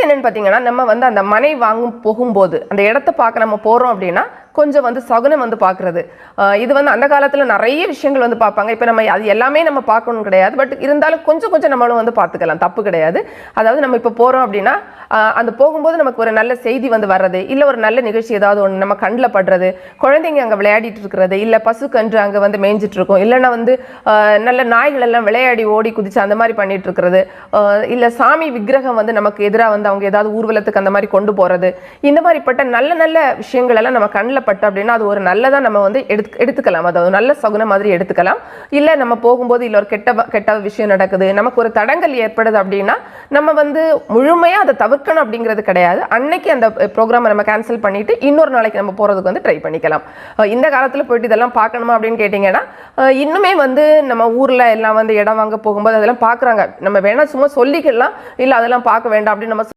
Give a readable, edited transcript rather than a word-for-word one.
என்னன்னு பார்த்தீங்கன்னா, நம்ம வந்து அந்த மனை வாங்கும் போகும்போது அந்த இடத்த பார்க்க நம்ம போகிறோம் அப்படின்னா கொஞ்சம் வந்து சகுனம் வந்து பார்க்குறது. இது வந்து அந்த காலத்தில் நிறைய விஷயங்கள் வந்து பார்ப்பாங்க. இப்போ நம்ம அது எல்லாமே நம்ம பார்க்கணும் கிடையாது. பட் இருந்தாலும் கொஞ்சம் கொஞ்சம் நம்மளும் வந்து பார்த்துக்கலாம், தப்பு கிடையாது. அதாவது நம்ம இப்போ போகிறோம் அப்படின்னா அந்த போகும்போது நமக்கு ஒரு நல்ல செய்தி வந்து வர்றது, இல்லை ஒரு நல்ல நிகழ்ச்சி ஏதாவது ஒன்று நம்ம கண்ணில் படுறது, குழந்தைங்க அங்கே விளையாடிட்டு இருக்கிறது, இல்லை பசுக்கன்று அங்கே வந்து மேய்ஞ்சிட்டு இருக்கும், இல்லைன்னா வந்து நல்ல நாய்கள் எல்லாம் விளையாடி ஓடி குதிச்சு அந்த மாதிரி பண்ணிட்டு இருக்கிறது, இல்லை சாமி விக்கிரகம் வந்து நமக்கு எதிராக வந்து அவங்க ஏதாவது ஊர்வலத்துக்கு அந்த மாதிரி கொண்டு போகிறது, இந்த மாதிரிப்பட்ட நல்ல நல்ல விஷயங்கள் எல்லாம் நம்ம கண்ணில் பட்டு அப்படின்னா அது ஒரு நல்லதாக நம்ம வந்து எடுத்துக்கலாம். அதாவது நல்ல சகுனம் மாதிரி எடுத்துக்கலாம். இல்லை நம்ம போகும்போது இல்லை ஒரு கெட்ட விஷயம் நடக்குது, நமக்கு ஒரு தடங்கல் ஏற்படுது அப்படின்னா நம்ம வந்து முழுமையாக அதை தவிர்க்கணும் அப்படிங்கிறது கிடையாது. அன்னைக்கு அந்த ப்ரோக்ராமை நம்ம கேன்சல் பண்ணிட்டு இன்னொரு நாளைக்கு நம்ம போகிறதுக்கு வந்து ட்ரை பண்ணிக்கலாம். இந்த காலத்தில் போயிட்டு இதெல்லாம் பார்க்கணுமா அப்படின்னு கேட்டிங்கன்னா இன்னுமே வந்து நம்ம ஊரில் எல்லாம் வந்து இடம் வாங்க போகும்போது அதெல்லாம் பார்க்குறாங்க. நம்ம வேணா சும்மா சொல்லிக்கலாம், இல்லை அதெல்லாம் பார்க்க வேண்டாம் அப்படின்னு நம்ம